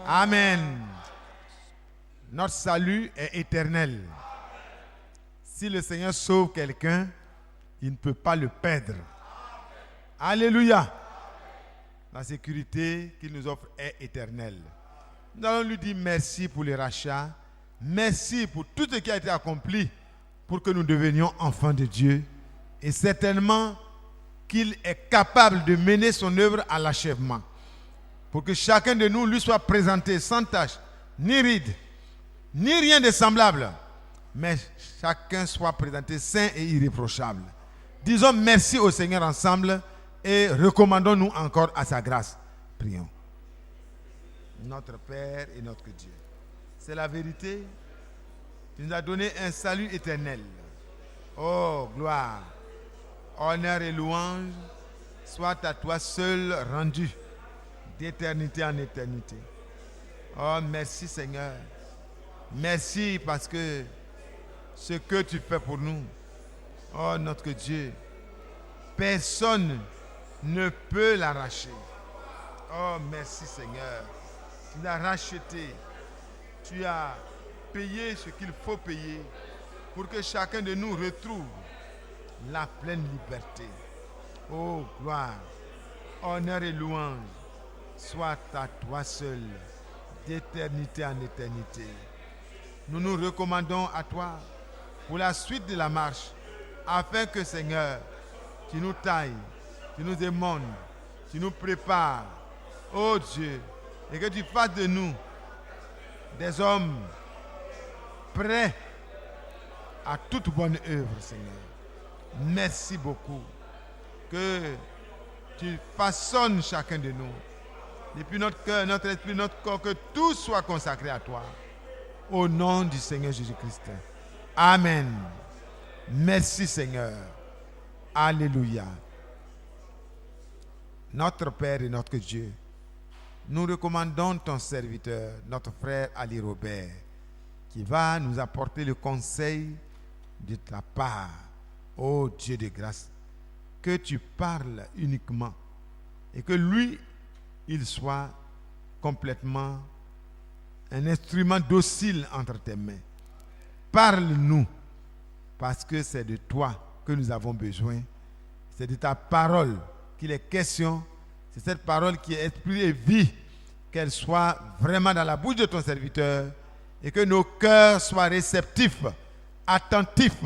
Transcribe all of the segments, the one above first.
Amen. Notre salut est éternel. Si le Seigneur sauve quelqu'un, il ne peut pas le perdre. Alléluia. La sécurité qu'il nous offre est éternelle. Nous allons lui dire merci pour le rachat. Merci pour tout ce qui a été accompli pour que nous devenions enfants de Dieu. Et certainement qu'il est capable de mener son œuvre à l'achèvement. Pour que chacun de nous lui soit présenté sans tache, ni ride, ni rien de semblable. Mais chacun soit présenté saint et irréprochable. Disons merci au Seigneur ensemble et recommandons-nous encore à sa grâce. Prions. Notre Père et notre Dieu. C'est la vérité. Tu nous as donné un salut éternel. Oh, gloire, honneur et louange soient à toi seul rendus d'éternité en éternité. Oh, merci Seigneur. Merci parce que ce que tu fais pour nous, oh notre Dieu, personne ne peut l'arracher. Oh, merci Seigneur. Tu l'as racheté. Tu as payé ce qu'il faut payer pour que chacun de nous retrouve la pleine liberté. Oh, gloire, honneur et louange soient à toi seul, d'éternité en éternité. Nous nous recommandons à toi pour la suite de la marche, afin que, Seigneur, tu nous tailles, tu nous émondes, tu nous prépares, oh Dieu, et que tu fasses de nous des hommes prêts à toute bonne œuvre, Seigneur. Merci beaucoup. Que tu façonnes chacun de nous. Depuis notre cœur, notre esprit, notre corps, que tout soit consacré à toi. Au nom du Seigneur Jésus-Christ. Amen. Merci Seigneur. Alléluia. Notre Père et notre Dieu, nous recommandons ton serviteur, notre frère Ali Robert, qui va nous apporter le conseil de ta part. Ô Dieu de grâce, que tu parles uniquement et que lui, il soit complètement un instrument docile entre tes mains. Parle-nous, parce que c'est de toi que nous avons besoin. C'est de ta parole qu'il est question. C'est cette parole qui est esprit et vie, qu'elle soit vraiment dans la bouche de ton serviteur et que nos cœurs soient réceptifs, attentifs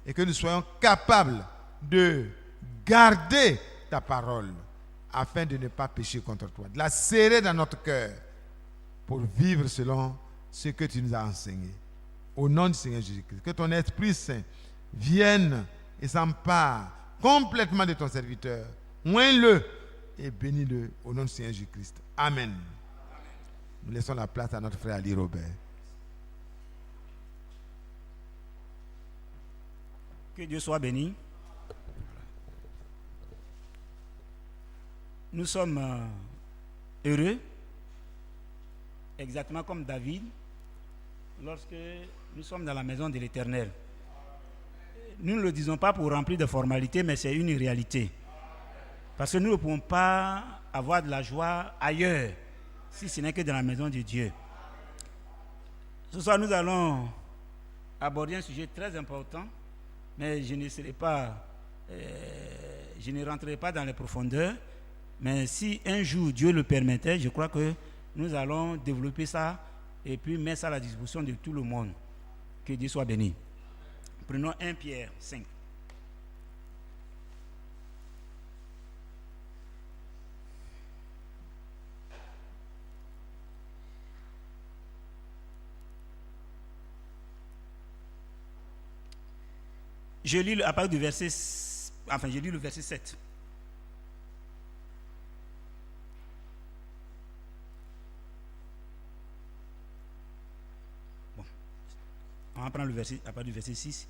et que nous soyons capables de garder ta parole afin de ne pas pécher contre toi, de la serrer dans notre cœur pour vivre selon ce que tu nous as enseigné. Au nom du Seigneur Jésus-Christ, que ton Esprit Saint vienne et s'empare complètement de ton serviteur. Oins-le et bénis-le au nom du Seigneur Jésus-Christ. Amen. Nous laissons la place à notre frère Ali Robert. Que Dieu soit béni. Nous sommes heureux, exactement comme David, lorsque nous sommes dans la maison de l'Éternel. Nous ne le disons pas pour remplir de formalités, mais c'est une réalité. Parce que nous ne pouvons pas avoir de la joie ailleurs, si ce n'est que dans la maison de Dieu. Ce soir, nous allons aborder un sujet très important, mais je ne rentrerai pas dans les profondeurs. Mais si un jour Dieu le permettait, je crois que nous allons développer ça et puis mettre ça à la disposition de tout le monde. Que Dieu soit béni. Prenons 1 Pierre 5. Je lis à partir du verset, je lis le verset 7. On va prendre le verset, à partir du verset 6.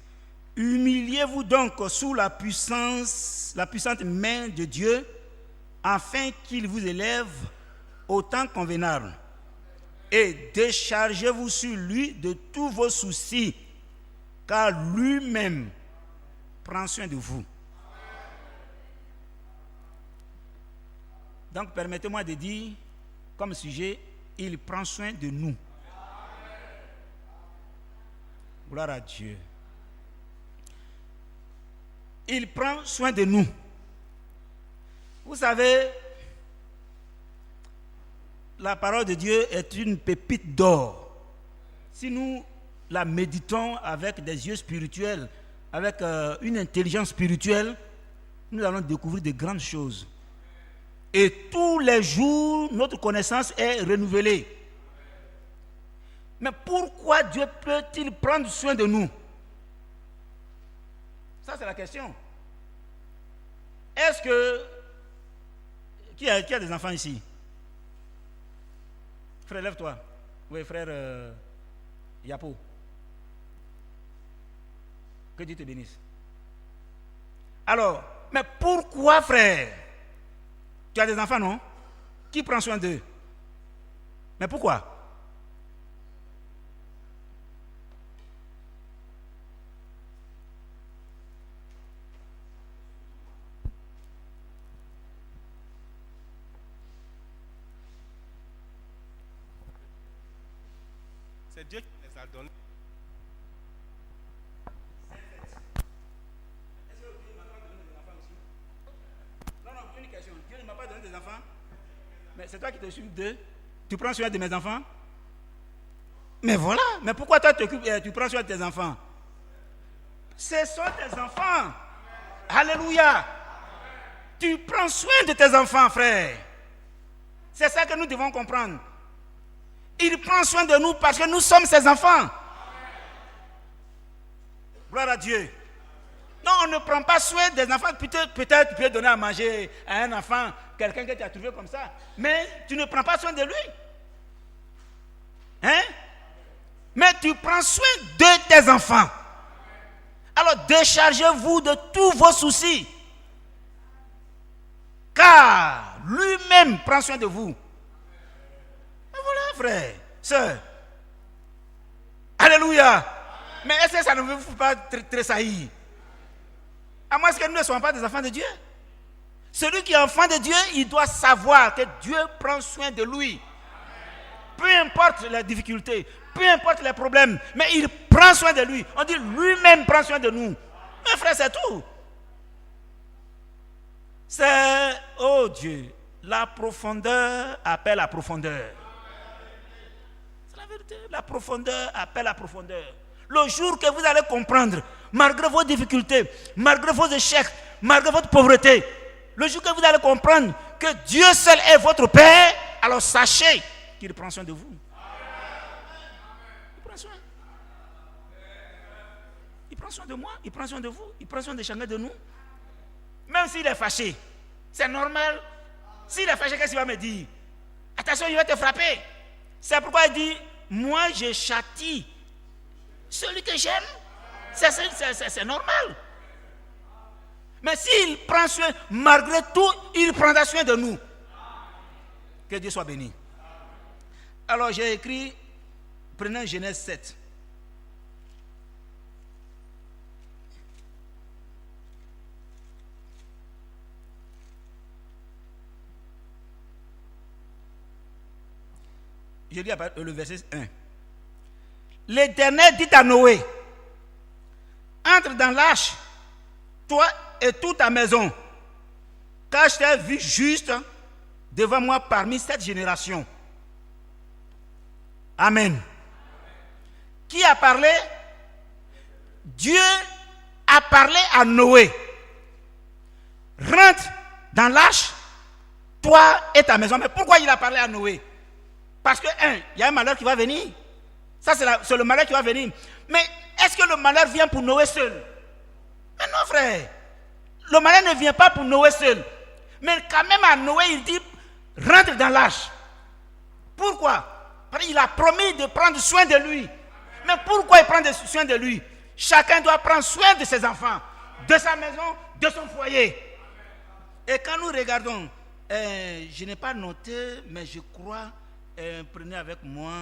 Humiliez-vous donc sous la puissante main de Dieu, afin qu'il vous élève au temps convenable. Et déchargez-vous sur lui de tous vos soucis, car lui-même prend soin de vous. Donc permettez-moi de dire comme sujet il prend soin de nous. Gloire à Dieu. Il prend soin de nous. Vous savez, la parole de Dieu est une pépite d'or. Si nous la méditons avec des yeux spirituels, avec une intelligence spirituelle, nous allons découvrir de grandes choses. Et tous les jours, notre connaissance est renouvelée. Mais pourquoi Dieu peut-il prendre soin de nous? Ça, c'est la question. Est-ce que... Qui a des enfants ici? Frère, lève-toi. Oui, frère Yapo. Que Dieu te bénisse. Alors, mais pourquoi, frère? Tu as des enfants, non? Qui prend soin d'eux? Mais pourquoi? C'est Dieu qui les a donnés. Est-ce que Dieu ne m'a pas donné des enfants aussi? Non, une question. Dieu ne m'a pas donné des enfants? Mais c'est toi qui te suis d'eux? Tu prends soin de mes enfants? Mais voilà. Mais pourquoi toi tu prends soin de tes enfants? Ce sont tes enfants. Alléluia. Tu prends soin de tes enfants, frère. C'est ça que nous devons comprendre. Il prend soin de nous parce que nous sommes ses enfants. Gloire à Dieu. Non, on ne prend pas soin des enfants. Peut-être tu peux donner à manger à un enfant, quelqu'un que tu as trouvé comme ça. Mais tu ne prends pas soin de lui. Hein? Mais tu prends soin de tes enfants. Alors déchargez-vous de tous vos soucis. Car lui-même prend soin de vous. Et voilà, frère, sœur. Alléluia. Mais est-ce que ça ne vous fait pas tressaillir? À moins que nous ne soyons pas des enfants de Dieu. Celui qui est enfant de Dieu, il doit savoir que Dieu prend soin de lui. Peu importe les difficultés, peu importe les problèmes, mais il prend soin de lui. On dit lui-même prend soin de nous. Mais frère, c'est tout. C'est, oh Dieu, la profondeur appelle la profondeur. C'est la vérité. La profondeur appelle la profondeur. Le jour que vous allez comprendre, malgré vos difficultés, malgré vos échecs, malgré votre pauvreté, le jour que vous allez comprendre que Dieu seul est votre Père, alors sachez qu'il prend soin de vous. Il prend soin. Il prend soin de moi, il prend soin de vous, il prend soin de chacun de nous. Même s'il est fâché, c'est normal. S'il est fâché, qu'est-ce qu'il va me dire? Attention, il va te frapper. C'est pourquoi il dit, moi je châtie celui que j'aime. C'est normal. Mais s'il prend soin, malgré tout, il prendra soin de nous. Que Dieu soit béni. Alors j'ai écrit, prenons Genèse 7. Je lis le verset 1. L'Éternel dit à Noé, entre dans l'arche, toi et toute ta maison, car je t'ai vu juste devant moi parmi cette génération. Amen. Qui a parlé? Dieu a parlé à Noé. Rentre dans l'arche, toi et ta maison. Mais pourquoi il a parlé à Noé? Parce que, il y a un malheur qui va venir. Ça, c'est le malheur qui va venir. Mais est-ce que le malheur vient pour Noé seul? Mais non, frère. Le malheur ne vient pas pour Noé seul. Mais quand même à Noé, il dit, rentre dans l'arche. Pourquoi? Parce qu'il a promis de prendre soin de lui. Mais pourquoi il prend soin de lui? Chacun doit prendre soin de ses enfants, de sa maison, de son foyer. Et quand nous regardons, je n'ai pas noté, mais je crois, prenez avec moi,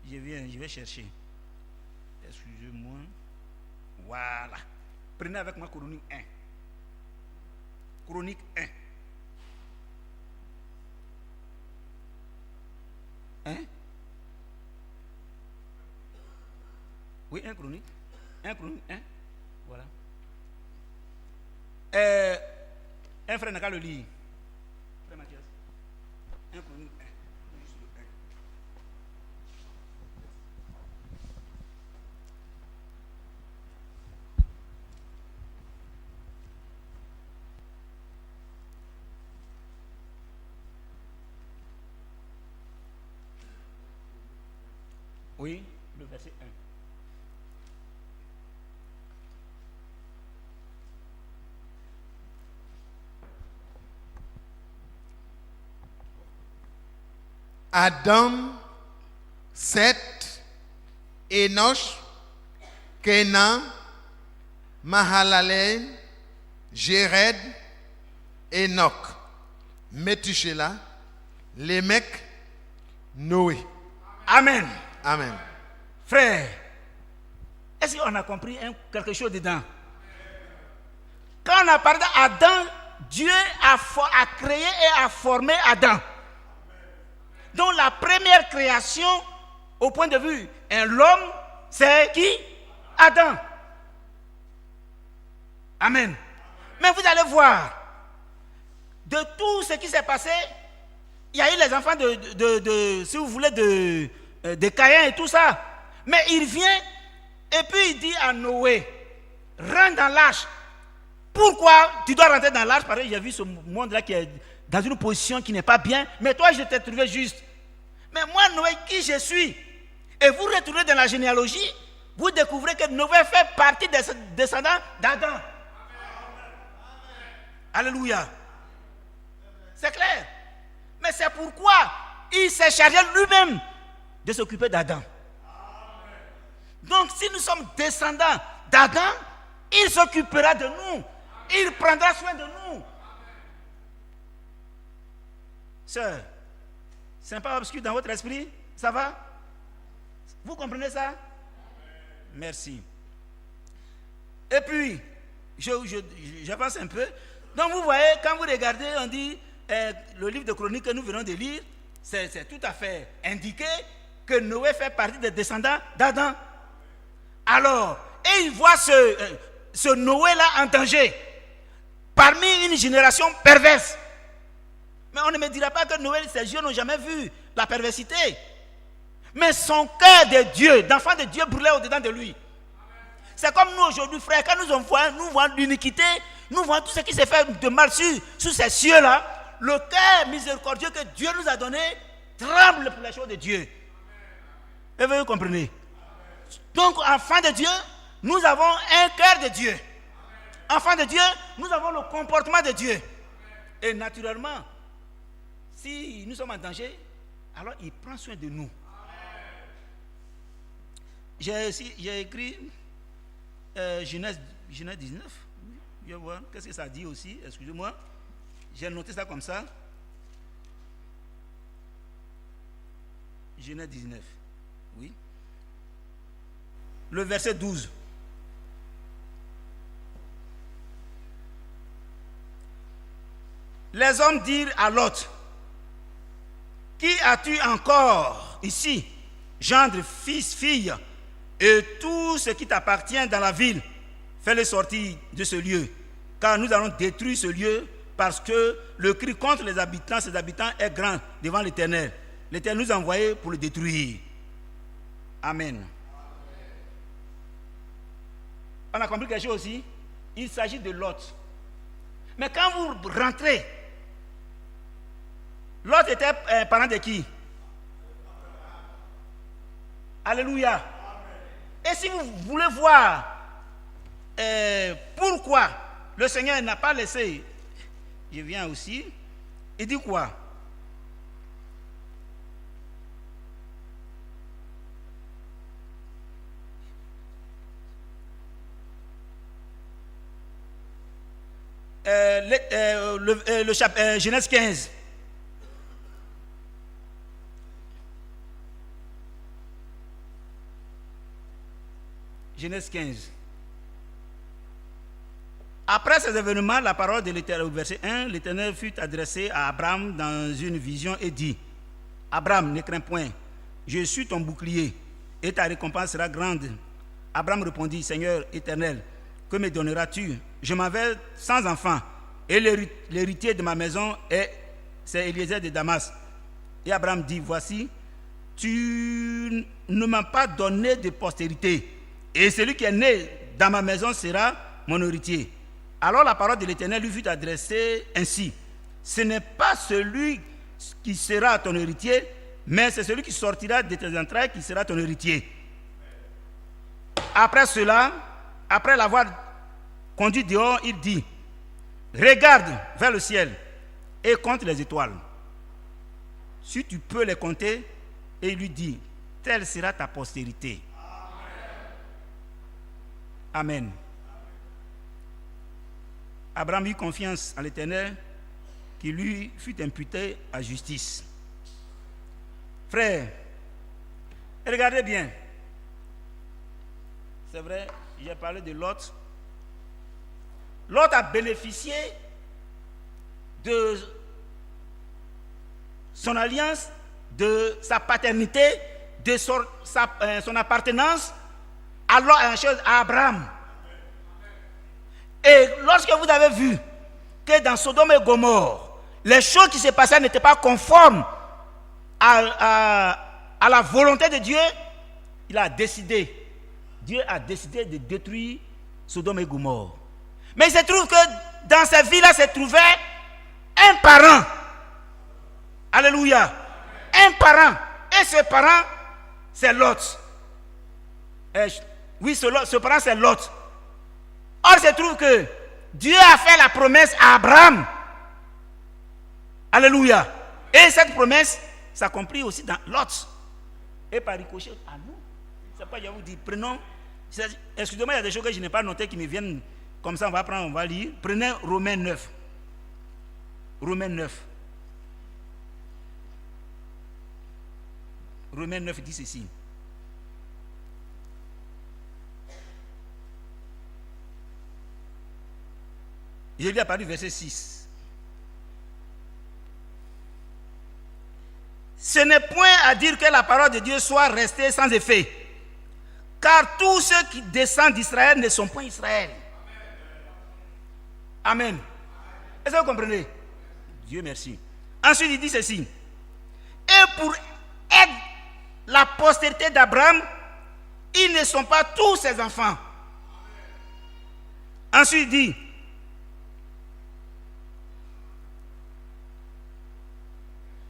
je vais chercher. Excusez-moi. Voilà. Prenez avec moi Chronique 1. Chronique 1. Hein? Oui, 1 Chronique. 1 Chronique 1. Voilà. Un frère n'a qu'à le lire. Frère Mathias. 1 Chronique 1. Juste le 1. Oui, le verset 1. Adam, Seth, Enoch, Kenan, Mahalalel, Jéred, Enoch, Métuséla, Lémec, Noé. Amen. Amen. Frère, est-ce qu'on a compris quelque chose dedans? Quand on a parlé d'Adam, Dieu a créé et a formé Adam. Donc la première création, au point de vue, l'homme, c'est qui? Adam. Amen. Mais vous allez voir, de tout ce qui s'est passé, il y a eu les enfants si vous voulez, de Caïn et tout ça. Mais il vient et puis il dit à Noé, rentre dans l'arche. Pourquoi tu dois rentrer dans l'arche? Parce que j'ai vu ce monde-là qui est dans une position qui n'est pas bien. Mais toi, je t'ai trouvé juste. Mais moi, Noé, qui je suis? Et vous retournez dans la généalogie, vous découvrez que Noé fait partie des descendants d'Adam. Alléluia. C'est clair. Mais c'est pourquoi il s'est chargé lui-même de s'occuper d'Adam. Donc, si nous sommes descendants d'Adam, il s'occupera de nous. Il prendra soin de nous. Sœur, c'est pas obscur dans votre esprit? Ça va? Vous comprenez ça? Merci. Et puis, j'avance un peu. Donc, vous voyez, quand vous regardez, on dit, le livre de Chroniques que nous venons de lire, c'est tout à fait indiqué que Noé fait partie des descendants d'Adam. Alors, et il voit ce Noé-là en danger, parmi une génération perverse. Mais on ne me dira pas que Noé et ses yeux n'ont jamais vu la perversité. Mais son cœur de Dieu, d'enfant de Dieu, brûlait au-dedans de lui. C'est comme nous aujourd'hui, frère, quand nous voyons l'iniquité, nous voyons tout ce qui s'est fait de mal sur ces cieux-là, le cœur miséricordieux que Dieu nous a donné tremble pour les choses de Dieu. Et vous comprenez? Donc, enfants de Dieu, nous avons un cœur de Dieu. Enfants de Dieu, nous avons le comportement de Dieu. Et naturellement, si nous sommes en danger, alors il prend soin de nous. J'ai écrit Genèse 19. Je vais voir qu'est-ce que ça dit aussi. Excusez-moi. J'ai noté ça comme ça. Genèse 19. Oui. Le verset 12. Les hommes dirent à Lot, qui as-tu encore ici, gendre, fils, fille, et tout ce qui t'appartient dans la ville, fais-le sortir de ce lieu, car nous allons détruire ce lieu, parce que le cri contre les habitants, ses habitants, est grand devant l'Éternel. L'Éternel nous a envoyés pour le détruire. Amen. On a compris quelque chose aussi? Il s'agit de Lot. Mais quand vous rentrez, Lot était parent de qui? Alléluia. Et si vous voulez voir pourquoi le Seigneur n'a pas laissé, je viens aussi, il dit quoi? Genèse 15. Genèse 15. Après ces événements, la parole de l'Éternel, au verset 1, l'Éternel fut adressé à Abraham dans une vision et dit, Abraham, ne crains point, je suis ton bouclier et ta récompense sera grande. Abraham répondit, Seigneur éternel, que me donneras-tu? Je m'en vais sans enfant et l'héritier de ma maison c'est Eliezer de Damas. Et Abraham dit, voici, tu ne m'as pas donné de postérité et celui qui est né dans ma maison sera mon héritier. Alors la parole de l'Éternel lui fut adressée ainsi, ce n'est pas celui qui sera ton héritier, mais c'est celui qui sortira de tes entrailles qui sera ton héritier. Après cela, après l'avoir conduit dehors, il dit, regarde vers le ciel et compte les étoiles. Si tu peux les compter, et il lui dit, telle sera ta postérité. Amen. Abraham eut confiance en l'Éternel qui lui fut imputé à justice. Frère, regardez bien. C'est vrai, j'ai parlé de Lot. Lot a bénéficié de son alliance, de sa paternité, de son appartenance à Abraham. Et lorsque vous avez vu que dans Sodome et Gomorrhe, les choses qui se passaient n'étaient pas conformes à la volonté de Dieu, Dieu a décidé de détruire Sodome et Gomorrhe. Mais il se trouve que dans cette ville-là se trouvait un parent. Alléluia. Un parent. Et ce parent, c'est Lot. Oui, ce parent, c'est Lot. Or, il se trouve que Dieu a fait la promesse à Abraham. Alléluia. Et cette promesse s'accomplit aussi dans Lot. Et par ricochet à nous. C'est pas, je vous dis, prenons. Excusez-moi, il y a des choses que je n'ai pas notées qui me viennent. Comme ça, on va lire. Prenez Romains 9. Romains 9. Romains 9 dit ceci. Je lis à partir du verset 6. Ce n'est point à dire que la parole de Dieu soit restée sans effet. Car tous ceux qui descendent d'Israël ne sont point Israël. Amen. Est-ce que vous comprenez? Dieu merci. Ensuite, il dit ceci. Et pour être la postérité d'Abraham, ils ne sont pas tous ses enfants. Ensuite, il dit,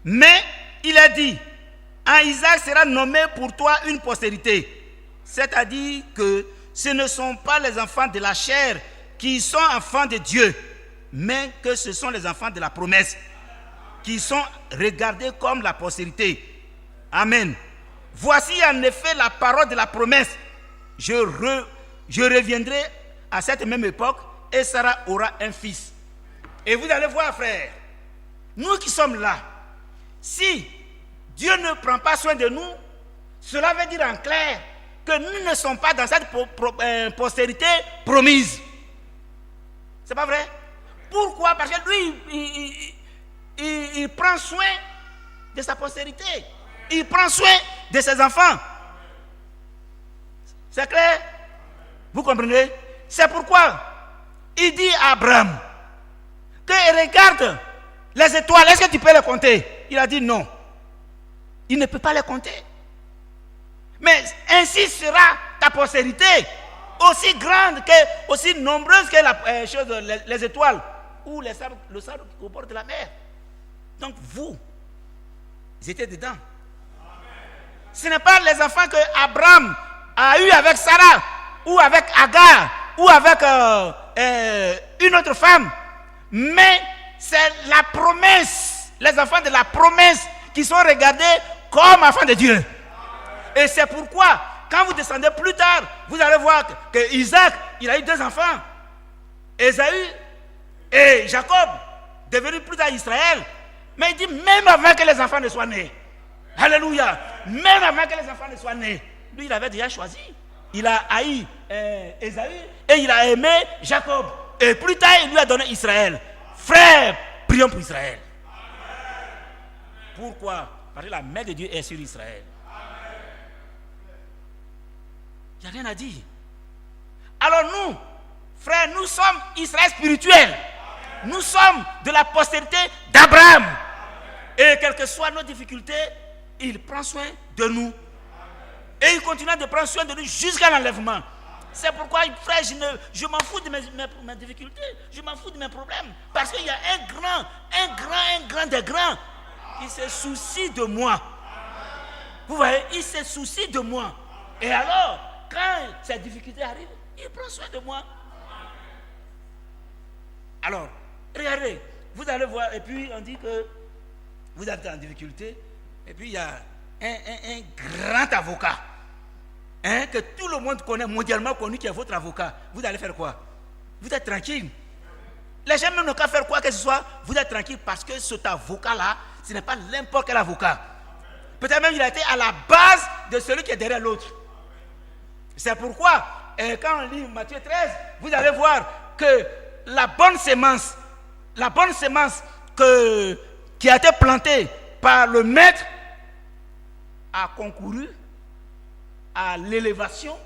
mais il a dit, en Isaac sera nommé pour toi une postérité. C'est-à-dire que ce ne sont pas les enfants de la chair qui sont enfants de Dieu, mais que ce sont les enfants de la promesse qui sont regardés comme la postérité. Amen. Voici en effet la parole de la promesse. Je reviendrai à cette même époque et Sarah aura un fils. Et vous allez voir, frère, nous qui sommes là, si Dieu ne prend pas soin de nous, cela veut dire en clair que nous ne sommes pas dans cette postérité promise. C'est pas vrai? Pourquoi? Parce que lui, il prend soin de sa postérité. Il prend soin de ses enfants. C'est clair? Vous comprenez? C'est pourquoi il dit à Abraham que regarde les étoiles, est-ce que tu peux les compter? Il a dit non. Il ne peut pas les compter. Mais ainsi sera ta postérité, aussi grande, aussi nombreuse que les étoiles ou le sable au bord de la mer. Donc vous étiez dedans. Ce n'est pas les enfants que Abraham a eu avec Sarah, ou avec Agar, ou avec une autre femme, mais c'est la promesse, les enfants de la promesse qui sont regardés comme enfants de Dieu. Et c'est pourquoi, quand vous descendez plus tard, vous allez voir que Isaac, il a eu 2 enfants, Ésaü et Jacob, devenus plus tard Israël. Mais il dit, même avant que les enfants ne soient nés, alléluia, même avant que les enfants ne soient nés, lui il avait déjà choisi. Il a haï Ésaü et il a aimé Jacob. Et plus tard, il lui a donné Israël. Frère, prions pour Israël. Pourquoi? Parce que la main de Dieu est sur Israël. Il n'y a rien à dire. Alors nous, frères, nous sommes Israël spirituel. Nous sommes de la postérité d'Abraham. Et quelles que soient nos difficultés, il prend soin de nous. Et il continue de prendre soin de nous jusqu'à l'enlèvement. C'est pourquoi, frère, je m'en fous de mes difficultés. Je m'en fous de mes problèmes. Parce qu'il y a un grand des grands qui se soucie de moi. Vous voyez, il se soucie de moi. Et alors, quand ces difficultés arrivent, il prend soin de moi. Alors, regardez, vous allez voir, et puis on dit que vous êtes en difficulté, et puis il y a un grand avocat, que tout le monde connaît, mondialement connu, qui est votre avocat. Vous allez faire quoi? Vous êtes tranquille. Les gens même n'ont qu'à faire quoi que ce soit, vous êtes tranquille parce que cet avocat-là, ce n'est pas n'importe quel avocat. Peut-être même il a été à la base de celui qui est derrière l'autre. C'est pourquoi, quand on lit Matthieu 13, vous allez voir que la bonne sémence qui a été plantée par le maître a concouru à l'élévation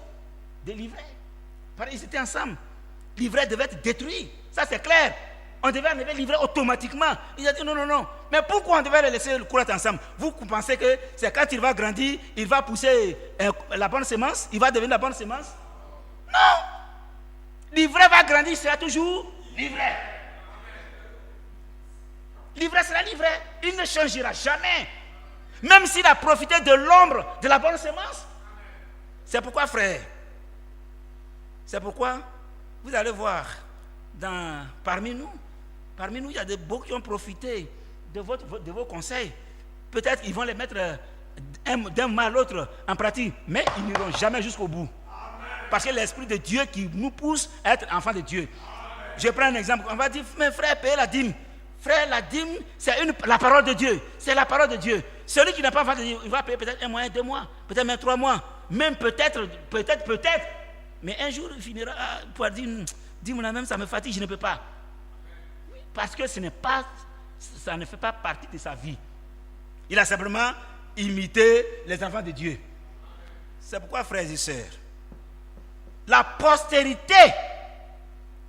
des livrets. Ils étaient ensemble. L'ivraie devait être détruit. Ça c'est clair. On devait enlever l'ivraie automatiquement. Il a dit non. Mais pourquoi on devait les laisser courir ensemble? Vous pensez que c'est quand il va grandir, il va pousser la bonne sémence, il va devenir la bonne sémence? Non. L'ivraie va grandir, il sera toujours l'ivraie. L'ivraie sera l'ivraie. Il ne changera jamais. Même s'il a profité de l'ombre de la bonne sémence. C'est pourquoi, frère, vous allez voir, parmi nous, il y a beaucoup qui ont profité de vos conseils. Peut-être qu'ils vont les mettre d'un mois à l'autre en pratique, mais ils n'iront jamais jusqu'au bout. Parce que l'Esprit de Dieu qui nous pousse à être enfants de Dieu. Je prends un exemple. On va dire, mais frère, payez la dîme. Frère, la dîme, c'est la parole de Dieu. C'est la parole de Dieu. Celui qui n'a pas enfant de Dieu, il va payer peut-être 1 mois, 2 mois, peut-être même 3 mois. Même peut-être. Mais un jour, il finira pour dire, dis-moi même, ça me fatigue, je ne peux pas. Parce que ça ne fait pas partie de sa vie. Il a simplement imité les enfants de Dieu. C'est pourquoi, frères et sœurs, la postérité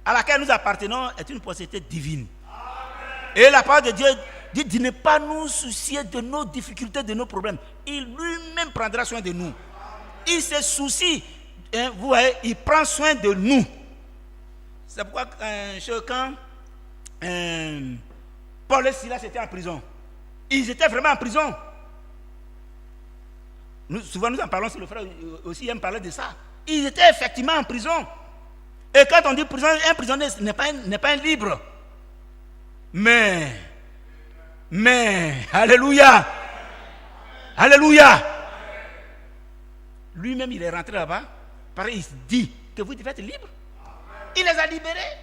à laquelle nous appartenons est une postérité divine. Et la parole de Dieu dit de ne pas nous soucier de nos difficultés, de nos problèmes. Il lui-même prendra soin de nous. Il se soucie, vous voyez, il prend soin de nous. C'est pourquoi quand Paul et Silas étaient en prison, ils étaient vraiment en prison. Souvent nous en parlons, si le frère aussi aime parler de ça. Ils étaient effectivement en prison. Et quand on dit prison, un prisonnier n'est pas un libre. Mais, alléluia, lui-même il est rentré là-bas, parce qu'il se dit que vous devez être libre. Il les a libérés.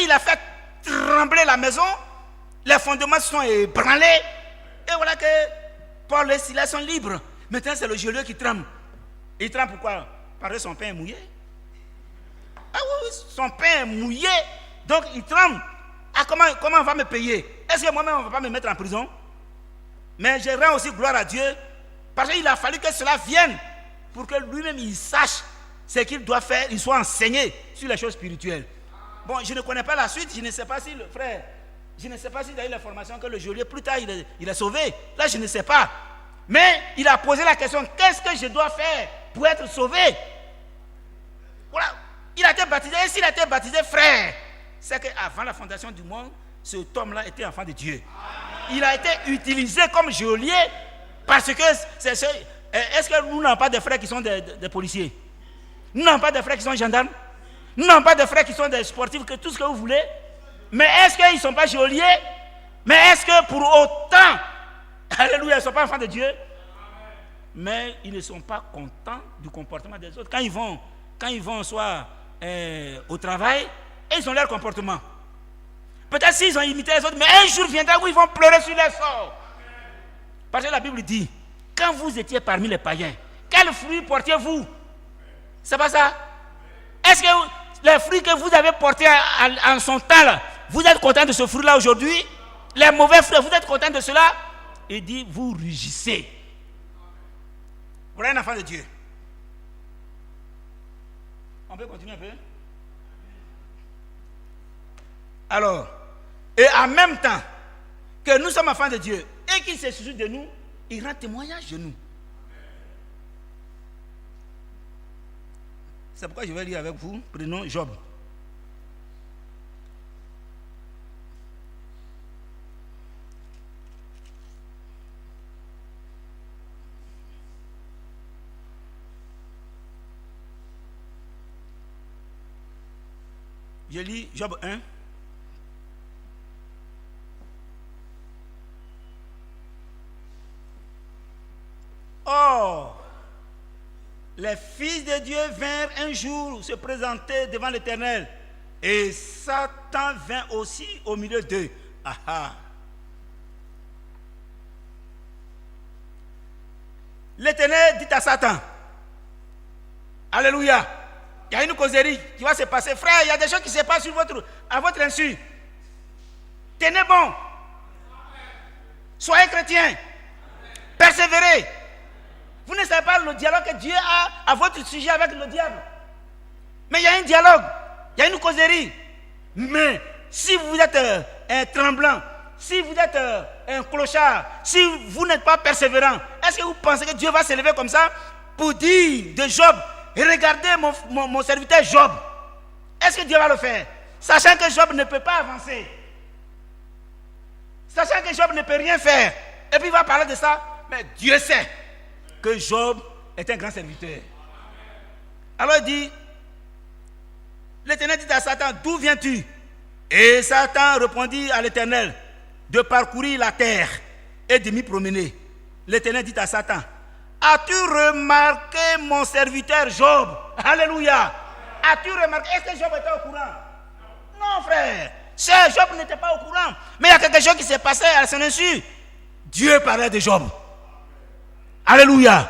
Il a fait trembler la maison, les fondements se sont ébranlés, et voilà que Paul et Silas sont libres. Maintenant c'est le geôlier qui tremble. Il tremble pourquoi? Parce que son pain est mouillé. Ah oui, son pain est mouillé. Donc il tremble. Ah, comment on va me payer? Est-ce que moi-même on ne va pas me mettre en prison? Mais je rends aussi gloire à Dieu, parce qu'il a fallu que cela vienne pour que lui-même il sache ce qu'il doit faire, il soit enseigné sur les choses spirituelles. Bon, je ne connais pas la suite, je ne sais pas si le frère, je ne sais pas s'il a eu l'information que le geôlier plus tard il est sauvé. Là je ne sais pas. Mais il a posé la question, qu'est-ce que je dois faire pour être sauvé? Voilà. Il a été baptisé, et s'il a été baptisé frère, c'est qu'avant la fondation du monde, cet homme-là était enfant de Dieu. Il a été utilisé comme geôlier parce que est-ce que nous n'avons pas de frères qui sont des policiers? Nous n'avons pas de frères qui sont gendarmes? Nous n'avons pas de frères qui sont des sportifs, que tout ce que vous voulez? Mais est-ce qu'ils ne sont pas geôliers? Mais est-ce que pour autant, alléluia, ils ne sont pas enfants de Dieu? Mais ils ne sont pas contents du comportement des autres. Quand ils vont soit au travail, et ils ont leur comportement. Peut-être s'ils ont imité les autres, mais un jour viendra où ils vont pleurer sur les sorts. Parce que la Bible dit, quand vous étiez parmi les païens, quel fruit portiez-vous? C'est pas ça? Est-ce que les fruits que vous avez portés en son temps, là, vous êtes content de ce fruit-là aujourd'hui? Les mauvais fruits, vous êtes content de cela? Il dit, vous rugissez. Voilà un enfant de Dieu. On peut continuer un peu? Alors, et en même temps que nous sommes enfants de Dieu et qu'il se soucie de nous, il rend témoignage de nous. C'est pourquoi je vais lire avec vous. Prenons Job. Je lis Job 1. Or, les fils de Dieu vinrent un jour se présenter devant l'Éternel, et Satan vint aussi au milieu d'eux. L'Éternel dit à Satan, alléluia, il y a une causerie qui va se passer. Frère, il y a des choses qui se passent à votre insu. Tenez bon. Soyez chrétiens. Persévérez. Vous ne savez pas le dialogue que Dieu a à votre sujet avec le diable. Mais il y a un dialogue, il y a une causerie. Mais si vous êtes un tremblant, si vous êtes un clochard, si vous n'êtes pas persévérant, est-ce que vous pensez que Dieu va se lever comme ça pour dire de Job, regardez mon serviteur Job? Est-ce que Dieu va le faire? Sachant que Job ne peut pas avancer. Sachant que Job ne peut rien faire. Et puis il va parler de ça. Mais Dieu sait que Job est un grand serviteur. Alors il dit, l'Éternel dit à Satan, d'où viens-tu? Et Satan répondit à l'Éternel, de parcourir la terre et de m'y promener. L'Éternel dit à Satan, as-tu remarqué mon serviteur Job? Alléluia. As-tu remarqué? Est-ce que Job était au courant? Non, frère. Job n'était pas au courant. Mais il y a quelque chose qui s'est passé à son insu. Dieu parlait de Job. Alléluia.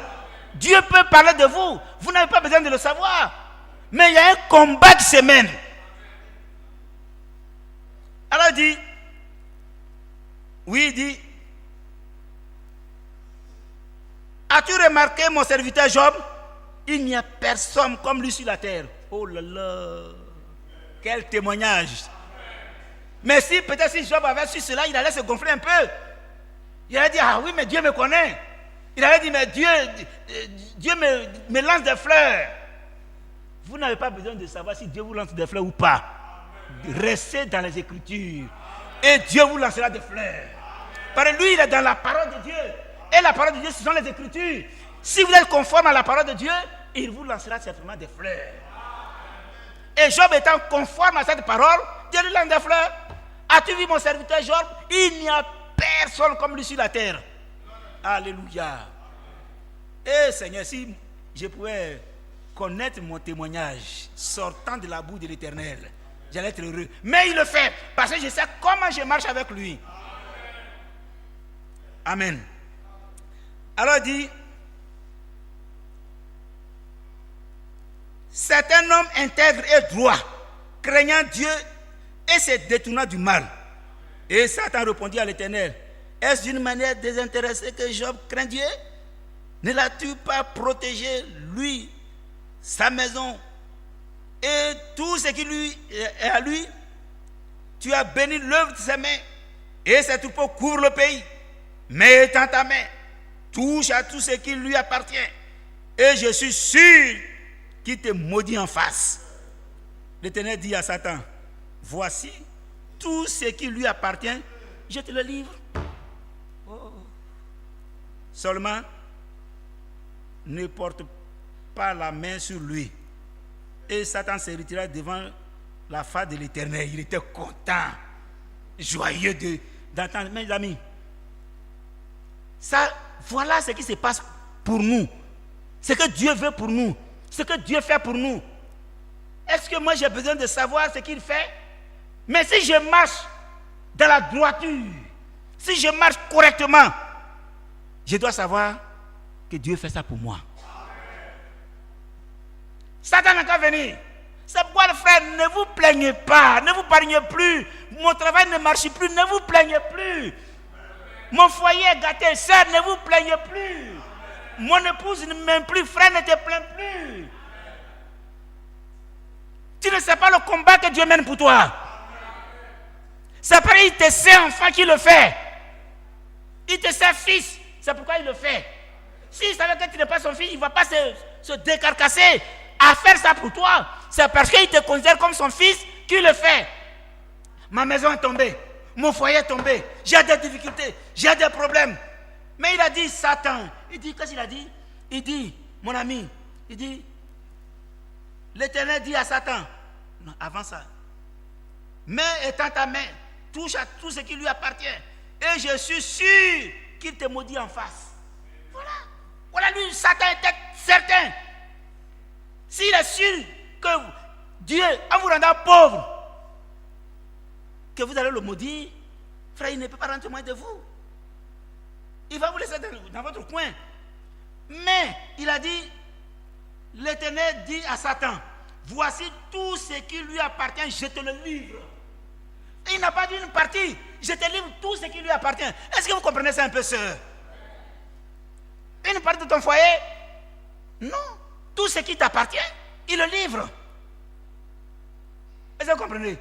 Dieu peut parler de vous. Vous n'avez pas besoin de le savoir. Mais il y a un combat qui se mène. Alors il dit, oui, il dit, as-tu remarqué mon serviteur Job? Il n'y a personne comme lui sur la terre. Oh là là, quel témoignage. Mais si, peut-être si Job avait su cela, il allait se gonfler un peu. Il allait dire, ah oui, mais Dieu me connaît. Il allait dire, mais Dieu me lance des fleurs. Vous n'avez pas besoin de savoir si Dieu vous lance des fleurs ou pas. Restez dans les Écritures. Et Dieu vous lancera des fleurs. Parce que lui, il est dans la parole de Dieu. Et la parole de Dieu, ce sont les Écritures. Si vous êtes conforme à la parole de Dieu, il vous lancera certainement des fleurs. Et Job étant conforme à cette parole, Dieu lui lance des fleurs. As-tu vu mon serviteur Job? Il n'y a personne comme lui sur la terre. Alléluia. Et Seigneur, si je pouvais connaître mon témoignage sortant de la boue de l'Éternel, j'allais être heureux. Mais il le fait parce que je sais comment je marche avec lui. Amen. Alors il dit, c'est un homme intègre et droit, craignant Dieu et se détournant du mal. Et Satan répondit à l'Éternel, est-ce d'une manière désintéressée que Job craint Dieu? Ne l'as-tu pas protégé, lui, sa maison et tout ce qui lui est à lui? Tu as béni l'œuvre de ses mains et ses troupeaux couvrent le pays. Mais étends ta main, touche à tout ce qui lui appartient et je suis sûr qu'il te maudit en face. L'Éternel dit à Satan, voici tout ce qui lui appartient, je te le livre. Oh. Seulement, ne porte pas la main sur lui. Et Satan se retira devant la face de l'Éternel. Il était content, joyeux d'entendre. Mes amis, ça, voilà ce qui se passe pour nous. Ce que Dieu veut pour nous. Ce que Dieu fait pour nous. Est-ce que moi j'ai besoin de savoir ce qu'il fait? Mais si je marche dans la droiture, si je marche correctement, je dois savoir que Dieu fait ça pour moi. Satan n'a qu'à venir. C'est pourquoi le frère, ne vous plaignez pas, ne vous plaignez plus. Mon travail ne marche plus, ne vous plaignez plus. Mon foyer est gâté, sœur, ne vous plaignez plus. Mon épouse ne m'aime plus, frère, ne te plains plus. Tu ne sais pas le combat que Dieu mène pour toi. C'est pareil, il te sait enfant qui le fait. Il te sait fils, c'est pourquoi il le fait. S'il savait que tu n'es pas son fils, il ne va pas se décarcasser à faire ça pour toi. C'est parce qu'il te considère comme son fils qu'il le fait. Ma maison est tombée, mon foyer est tombé, j'ai des difficultés, j'ai des problèmes. Mais il a dit, Satan, il dit, qu'est-ce qu'il a dit? Il dit, mon ami, il dit, l'Éternel dit à Satan, non, avant ça, main étend ta main, touche à tout ce qui lui appartient, et je suis sûr qu'il te maudit en face. Voilà lui, Satan était certain. S'il est sûr que Dieu, en vous rendant pauvre, que vous allez le maudire, frère, il ne peut pas rentrer moins de vous. Il va vous laisser dans votre coin. Mais il a dit, l'Éternel dit à Satan, voici tout ce qui lui appartient, je te le livre. Il n'a pas dit une partie, je te livre tout ce qui lui appartient. Est-ce que vous comprenez ça un peu, sœur? Une partie de ton foyer? Non. Tout ce qui t'appartient, il le livre. Est-ce que vous comprenez?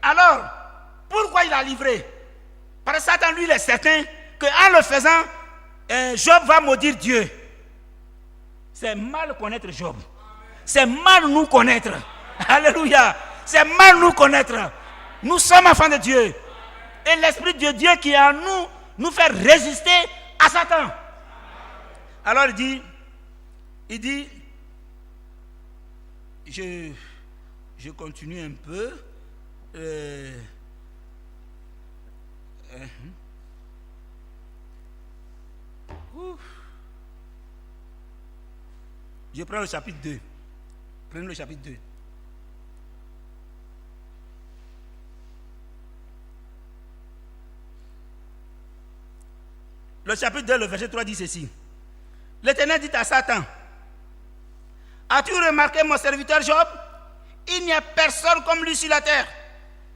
Alors, pourquoi il a livré? Parce que Satan, lui, il est certain qu'en le faisant, Job va maudire Dieu. C'est mal connaître Job. C'est mal nous connaître. Alléluia. C'est mal nous connaître. Nous sommes enfants de Dieu. Et l'Esprit de Dieu qui est en nous, nous fait résister à Satan. Alors il dit, je continue un peu. Je prends le chapitre 2. Prenez le chapitre 2. Le chapitre 2, le verset 3 dit ceci. L'Éternel dit à Satan, as-tu remarqué mon serviteur Job? Il n'y a personne comme lui sur la terre.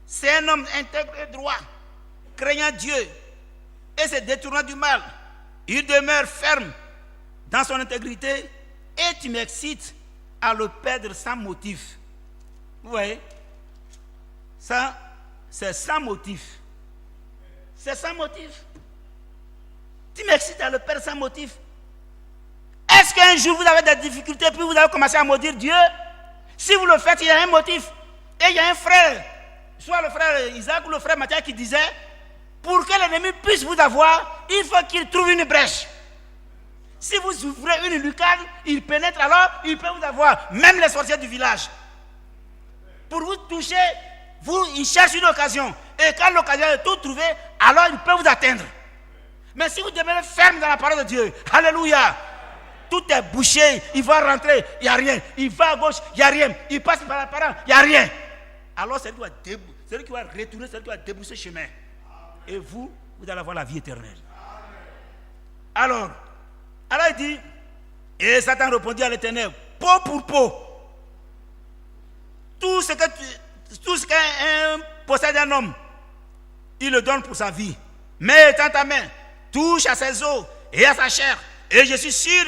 C'est un homme intègre et droit, craignant Dieu et se détournant du mal. Il demeure ferme dans son intégrité et tu m'excites à le perdre sans motif. Vous voyez? Ça, c'est sans motif. C'est sans motif. Tu m'excites à le perdre sans motif. Est-ce qu'un jour vous avez des difficultés puis vous avez commencé à maudire Dieu? Si vous le faites, il y a un motif. Et il y a un frère, soit le frère Isaac ou le frère Matthias qui disait, pour que l'ennemi puisse vous avoir, il faut qu'il trouve une brèche. Si vous ouvrez une lucarne, il pénètre, alors il peut vous avoir, même les sorciers du village. Pour vous toucher, il cherche une occasion. Et quand l'occasion est tout trouvée, alors il peut vous atteindre. Mais si vous demeurez ferme dans la parole de Dieu, alléluia, tout est bouché, il va rentrer, il n'y a rien. Il va à gauche, il n'y a rien. Il passe par la parole, il n'y a rien. Alors c'est lui qui va retourner, c'est lui qui va débrousser chemin. Et vous allez avoir la vie éternelle. Alors il dit, et Satan répondit à l'Éternel, peau pour peau. Tout ce qu'un possède un homme, il le donne pour sa vie. Mais étends ta main, touche à ses os et à sa chair, et je suis sûr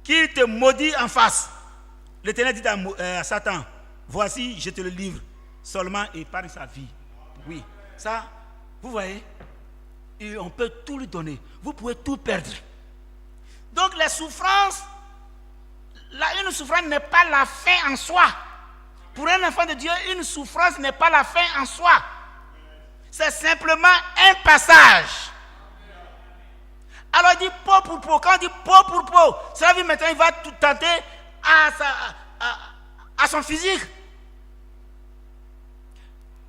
qu'il te maudit en face. L'Éternel dit à Satan, voici, je te le livre, seulement épargne sa vie. Oui, ça, vous voyez, et on peut tout lui donner. Vous pouvez tout perdre. Donc les souffrances, une souffrance n'est pas la fin en soi. Pour un enfant de Dieu, une souffrance n'est pas la fin en soi. C'est simplement un passage. Alors il dit peau pour peau. Quand on dit peau pour peau, ça veut dire maintenant il va tout tenter à son physique.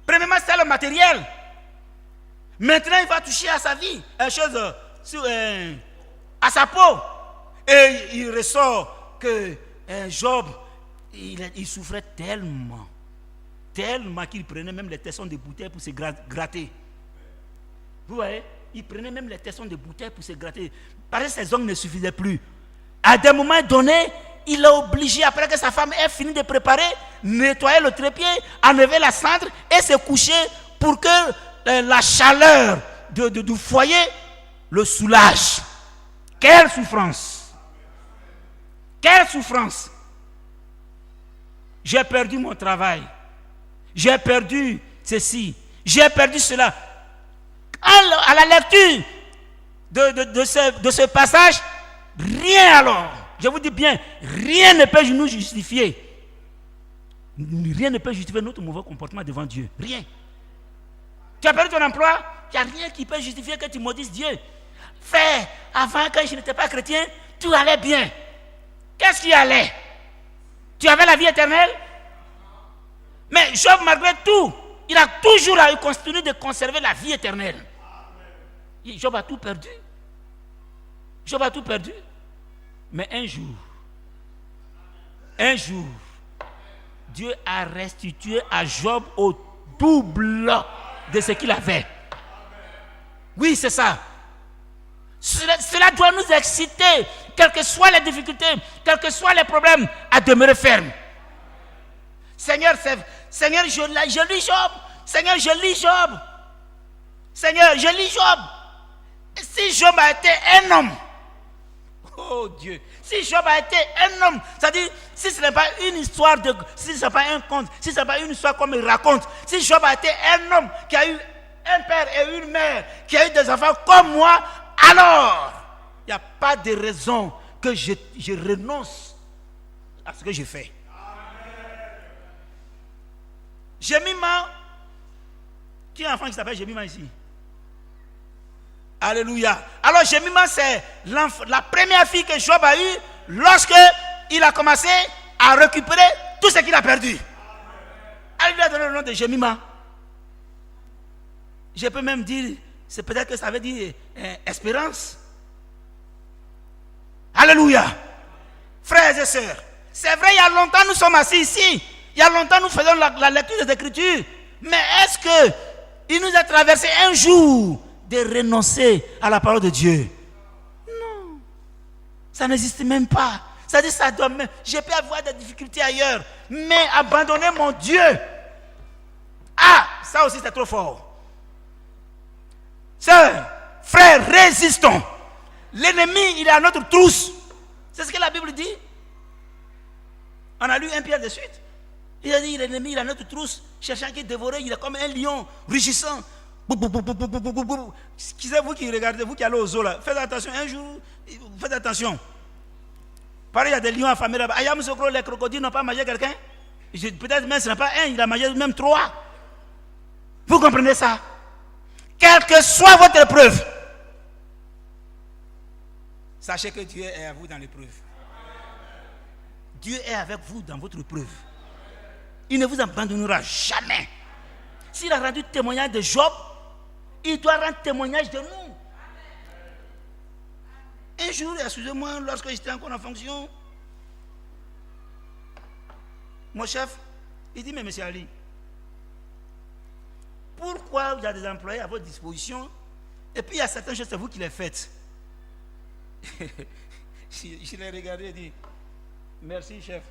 Premièrement, c'est le matériel. Maintenant, il va toucher à sa vie, à sa peau. Et il ressort que Job, il souffrait tellement qu'il prenait même les tessons de bouteilles pour se gratter. Vous voyez, il prenait même les tessons de bouteilles pour se gratter. Parce que ses ongles ne suffisaient plus. À des moments donnés, il est obligé, après que sa femme ait fini de préparer, nettoyer le trépied, enlever la cendre et se coucher pour que la chaleur du foyer le soulage. Quelle souffrance! Quelle souffrance! J'ai perdu mon travail. J'ai perdu ceci. J'ai perdu cela. À la lecture de ce passage, rien alors. Je vous dis bien, rien ne peut nous justifier. Rien ne peut justifier notre mauvais comportement devant Dieu. Rien. Tu as perdu ton emploi, il n'y a rien qui peut justifier que tu maudisses Dieu. Frère, avant que je n'étais pas chrétien, tout allait bien. Qu'est-ce qui allait? Tu avais la vie éternelle? Mais Job, malgré tout, il a toujours continué de conserver la vie éternelle. Job a tout perdu. Job a tout perdu. Mais un jour, Dieu a restitué à Job au double de ce qu'il avait. Oui, c'est ça. Cela doit nous exciter, quelles que soient les difficultés, quels que soient les problèmes, à demeurer ferme. Seigneur, je lis Job. Seigneur, je lis Job. Seigneur, je lis Job. Si Job a été un homme, oh Dieu, si Job a été un homme, c'est-à-dire, si ce n'est pas une histoire, si ce n'est pas un conte, si ce n'est pas une histoire comme il raconte, si Job a été un homme qui a eu un père et une mère, qui a eu des enfants comme moi, alors, il n'y a pas de raison que je renonce à ce que je fais. Jemima, qui est un enfant qui s'appelle Jemima ici? Alléluia. Alors Jemima, c'est la première fille que Job a eue lorsque il a commencé à récupérer tout ce qu'il a perdu. Elle lui a donné le nom de Jemima. Je peux même dire, c'est peut-être que ça veut dire espérance. Alléluia. Frères et sœurs, c'est vrai, il y a longtemps nous sommes assis ici. Il y a longtemps nous faisons la lecture des Écritures. Mais est-ce qu'il nous a traversé un jour de renoncer à la parole de Dieu? Non. Ça n'existe même pas. C'est-à-dire, ça doit même. Je peux avoir des difficultés ailleurs. Mais abandonner mon Dieu. Ah, ça aussi c'est trop fort. Sœurs, frères, résistons. L'ennemi, il est à notre trousse. C'est ce que la Bible dit. On a lu 1 Pierre de suite. Il a dit, l'ennemi, il est à notre trousse, cherchant qui dévorer, il est comme un lion, rugissant. Qui c'est vous qui regardez, vous qui allez aux eaux là, faites attention, un jour, faites attention. Pareil, il y a des lions affamés là-bas. Ayam Sokro, les crocodiles n'ont pas mangé quelqu'un. Peut-être même ce n'est pas un, il a mangé même 3. Vous comprenez ça? Quelle que soit votre épreuve, sachez que Dieu est à vous dans l'épreuve. Dieu est avec vous dans votre épreuve. Il ne vous abandonnera jamais. S'il a rendu témoignage de Job, il doit rendre témoignage de nous. Un jour, excusez-moi, lorsque j'étais encore en fonction, mon chef, il dit, mais monsieur Ali, pourquoi il y a des employés à votre disposition et puis il y a certaines choses, c'est vous qui les faites? Je l'ai regardé et dit, merci chef.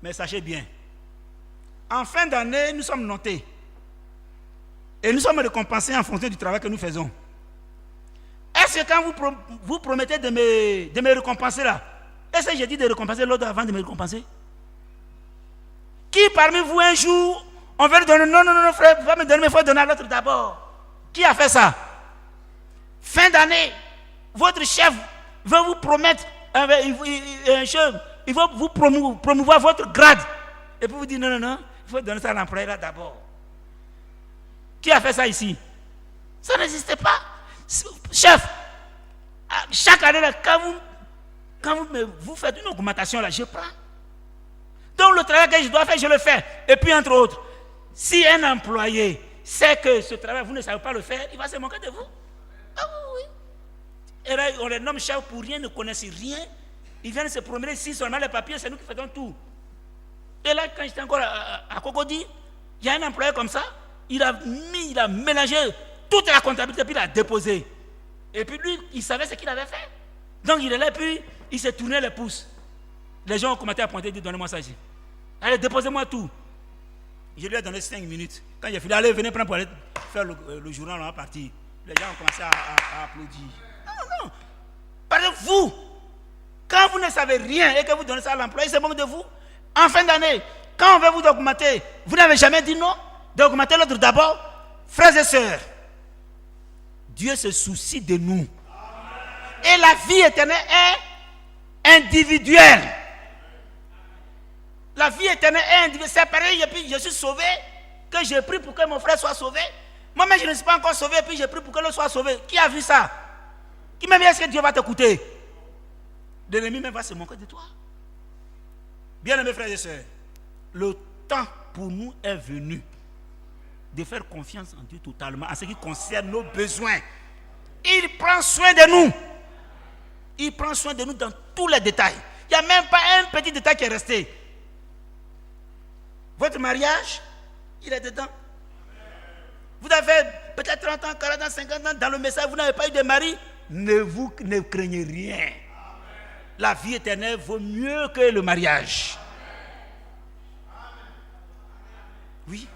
Mais sachez bien, en fin d'année, nous sommes notés. Et nous sommes récompensés en fonction du travail que nous faisons. Est-ce que quand vous promettez de me récompenser là, est-ce que j'ai dit de récompenser l'autre avant de me récompenser? Qui parmi vous un jour, on veut lui donner, non, frère, va me donner, mais il faut donner à l'autre d'abord. Qui a fait ça? Fin d'année, votre chef veut vous promettre il va vous promouvoir votre grade. Et puis vous dites non, il faut donner ça à l'employé là d'abord. Qui a fait ça ici? Ça n'existait pas. Chef, chaque année là, quand vous faites une augmentation là, je prends. Donc le travail que je dois faire, je le fais. Et puis entre autres, si un employé sait que ce travail, vous ne savez pas le faire, il va se moquer de vous. Ah oui. Et là, on les nomme chef pour rien, ne connaissent rien. Ils viennent se promener ici, seulement les papiers, c'est nous qui faisons tout. Et là, quand j'étais encore à Cocody, il y a un employé comme ça, il a mélangé toute la comptabilité, puis il a déposé. Et puis lui, il savait ce qu'il avait fait. Donc il est là, puis il s'est tourné les pouces. Les gens ont commencé à pointer et dire donnez-moi ça ici. Allez, déposez-moi tout. Je lui ai donné 5 minutes. Quand j'ai fini, allez, venez prendre pour aller faire le journal, on va partir. Les gens ont commencé à applaudir. Non. Parlez-vous. Quand vous ne savez rien et que vous donnez ça à l'employé, c'est bon de vous. En fin d'année, quand on veut vous augmenter, vous n'avez jamais dit non. D'augmenter l'autre d'abord. Frères et sœurs, Dieu se soucie de nous. Et la vie éternelle est individuelle. La vie éternelle est individuelle. C'est pareil, et puis je suis sauvé, que j'ai pris pour que mon frère soit sauvé. Moi-même, je ne suis pas encore sauvé, et puis j'ai pris pour que l'autre soit sauvé. Qui a vu ça? Qui m'a dit, est-ce que Dieu va t'écouter? L'ennemi même va se moquer de toi. Bien-aimés frères et sœurs, le temps pour nous est venu de faire confiance en Dieu totalement en ce qui concerne nos besoins. Il prend soin de nous. Il prend soin de nous dans tous les détails. Il n'y a même pas un petit détail qui est resté. Votre mariage, il est dedans. Vous avez peut-être 30 ans, 40 ans, 50 ans, dans le message, vous n'avez pas eu de mari. Ne craignez rien. La vie éternelle vaut mieux que le mariage. Oui.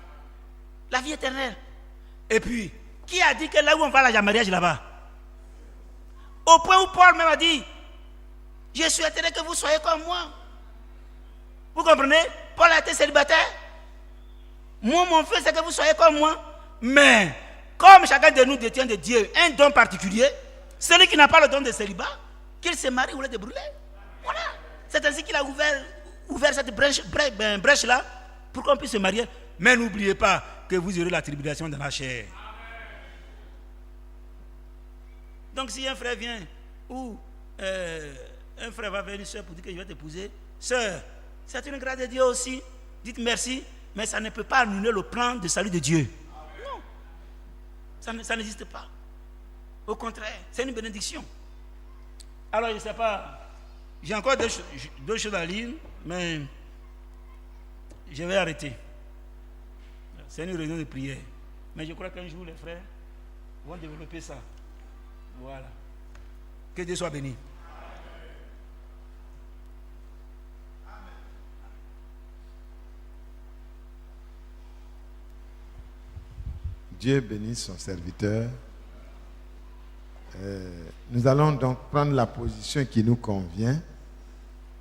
La vie éternelle. Et puis, qui a dit que là où on va, il y a mariage là-bas? Au point où Paul même a dit, je souhaiterais que vous soyez comme moi. Vous comprenez? Paul a été célibataire. Moi, mon fils, c'est que vous soyez comme moi. Mais, comme chacun de nous détient de Dieu un don particulier, celui qui n'a pas le don de célibat, qu'il se marie ou le débrûler. Voilà. C'est ainsi qu'il a ouvert cette brèche-là pour qu'on puisse se marier. Mais n'oubliez pas que vous aurez la tribulation dans la chair. Donc si un frère vient ou un frère va vers une soeur pour dire que je vais t'épouser, sœur, c'est une grâce de Dieu aussi. Dites merci, mais ça ne peut pas annuler le plan de salut de Dieu. Non. Ça n'existe pas. Au contraire, c'est une bénédiction. Alors je ne sais pas, j'ai encore deux choses à lire, mais je vais arrêter. C'est une réunion de prière. Mais je crois qu'un jour, les frères vont développer ça. Voilà. Que Dieu soit béni. Dieu bénisse son serviteur. Nous allons donc prendre la position qui nous convient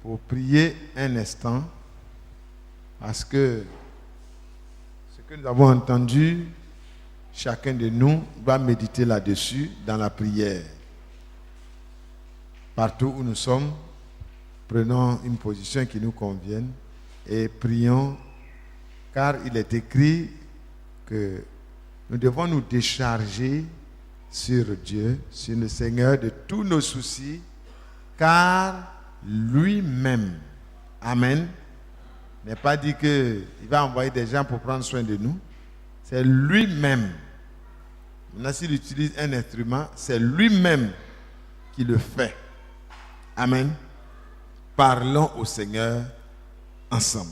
pour prier un instant, parce que ce que nous avons entendu, chacun de nous va méditer là-dessus dans la prière. Partout où nous sommes, prenons une position qui nous convienne et prions, car il est écrit que nous devons nous décharger sur Dieu, sur le Seigneur de tous nos soucis, car lui-même, amen, n'est pas dit qu'il va envoyer des gens pour prendre soin de nous. C'est lui-même. Maintenant, s'il utilise un instrument, c'est lui-même qui le fait. Amen. Parlons au Seigneur ensemble.